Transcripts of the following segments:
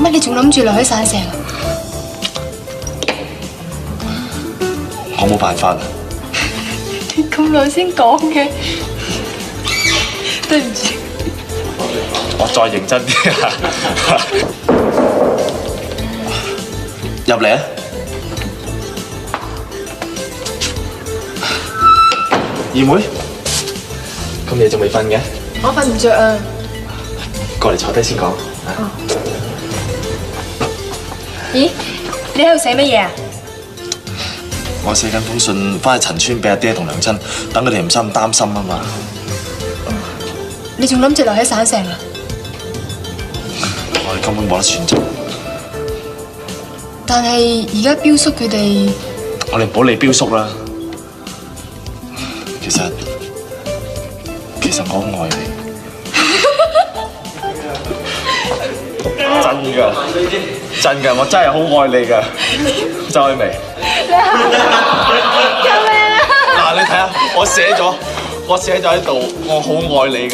乜你仲諗住留喺省城啊？我冇辦法啦。你咁耐先講嘅，對唔住。我再認真啲啊！入嚟啊！二妹，咁夜仲未瞓嘅？我瞓唔着啊！過嚟坐低先講。咦？你喺度寫乜嘢啊？我寫緊封信翻去陳村俾阿爹同娘親，等佢哋唔使咁擔心啊嘛。你仲諗住留喺省城啊？我哋根本冇得選擇。但係而家標叔佢哋，我哋唔好理標叔啦。其實我好愛你。真㗎，真㗎，我真係好愛你㗎，周海媚。救命啊！嗱，你睇下，我寫咗喺度，我好愛你㗎，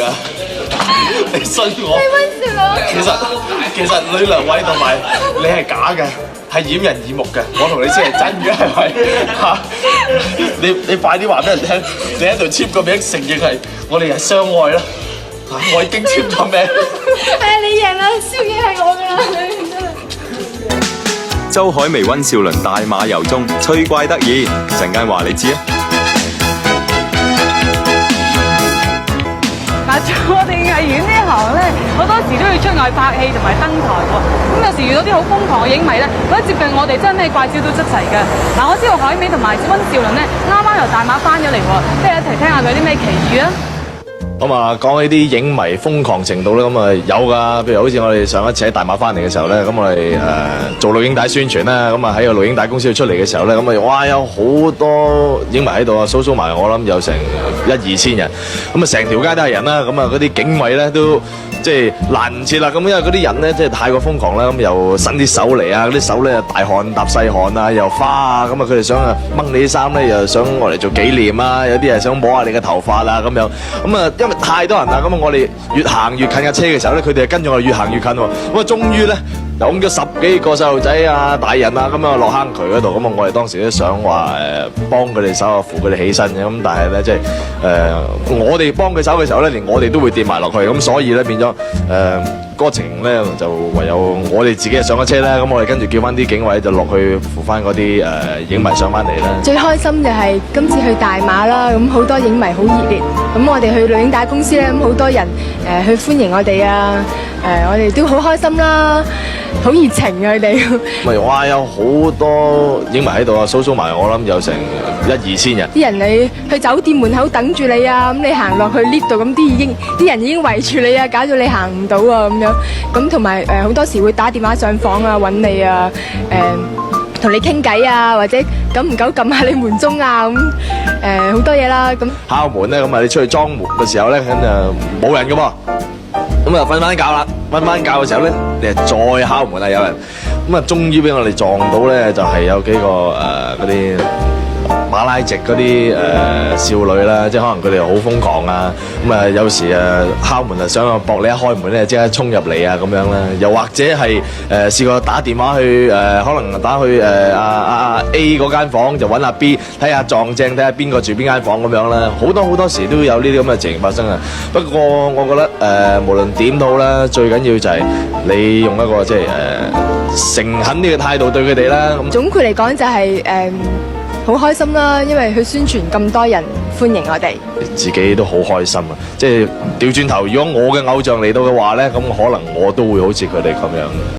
你信我。你温少佬。其實呂良偉同埋你係假嘅，係掩人耳目嘅，我同你先係真嘅，係咪？嚇！你快啲話俾人聽，你喺度簽個名承認係我哋係相愛啦。嚇！我已經簽咗名。你贏啦，宵夜係我㗎啦，周海媚、温兆倫大馬遊中，趣怪得意，陣間話你知啊！嗱，做我哋藝員呢一行咧，好多時都要出外拍戲同埋登台喎。咁有時遇到啲好瘋狂嘅影迷咧，覺得接近我哋真係咩怪招都出齊㗎。嗱，我知道海媚同埋温兆倫咧，啱啱由大馬翻咗嚟喎，不如一齊聽下佢啲咩奇遇啊！咁啊，講起啲影迷瘋狂程度咧，咁啊有㗎。譬如好似我哋上一次喺大馬翻嚟嘅時候咧，咁我哋做錄影帶宣傳啦，咁啊喺個錄影帶公司出嚟嘅時候咧，咁啊哇有好多影迷喺度啊，數埋我諗有成1-2千人，咁啊成條街都係人啦，咁啊嗰啲警衛咧都即係攔唔切啦，咁因為嗰啲人咧即係太過瘋狂啦，咁又伸啲手嚟啊，嗰啲手咧大汗搭細汗啊，又花啊，咁啊佢哋想啊掹你啲衫咧，又想我嚟做紀念啊，有啲係想摸下你嘅頭髮啊咁樣，咁啊因為太多人啦，咁啊我哋越行越近架車嘅時候咧，佢哋係跟住我哋越行越近喎，咁啊終於咧擁咗10幾個細路仔啊、大人啊咁啊落坑渠嗰度，咁啊我哋當時都想話幫佢哋手啊，扶佢哋起身嘅，咁但係咧即係我哋幫佢手嘅時候咧，連我哋都會跌埋落去，咁所以咧變咗嗰個情形咧就唯有我哋自己上咗車啦，咁我哋跟住叫翻啲警衛就落去扶翻嗰啲影迷上翻嚟啦。最開心就係今次去大馬啦，咁好多影迷好熱烈，咁我哋去錄影帶公司咧，咁好多人去歡迎我哋啊，我哋都好開心啦，好熱情啊佢哋。咪哇有好多影迷喺度啊，數埋我諗有成1-2千人。啲人你去酒店門口等住你啊，咁你行落去 lift 度，咁啲人已經圍住你啊，搞到你行唔到啊咁樣。咁同埋好多時會打電話上房啊揾你啊，同你傾偈啊，或者久唔久撳下你門鐘啊咁，好多嘢啦咁。敲門咧，咁啊你出去裝門嘅時候咧，咁就冇人㗎噃，咁啊瞓翻覺啦，瞓翻覺嘅時候咧，你係再敲門啊有人，咁啊終於俾我哋撞到咧，就係有幾個嗰啲馬拉籍嗰啲少女啦，即係可能佢哋好瘋狂啊，咁啊有時敲門啊想搏你一開門咧即刻衝入嚟啊咁樣啦，又或者係試過打電話去可能打去阿 A 嗰間房就揾阿 B 睇下撞正，睇下邊個住邊間房咁樣啦，好多時都有呢啲咁嘅情形發生啊。不過我覺得無論點都好啦，最緊要就係你用一個即係誠懇啲嘅態度對佢哋啦。咁總括嚟講就係好開心啦，因為佢宣傳咁多人歡迎我哋，自己都好開心啊！即係調轉頭，如果我嘅偶像嚟到嘅話咧，咁可能我都會好似佢哋咁樣。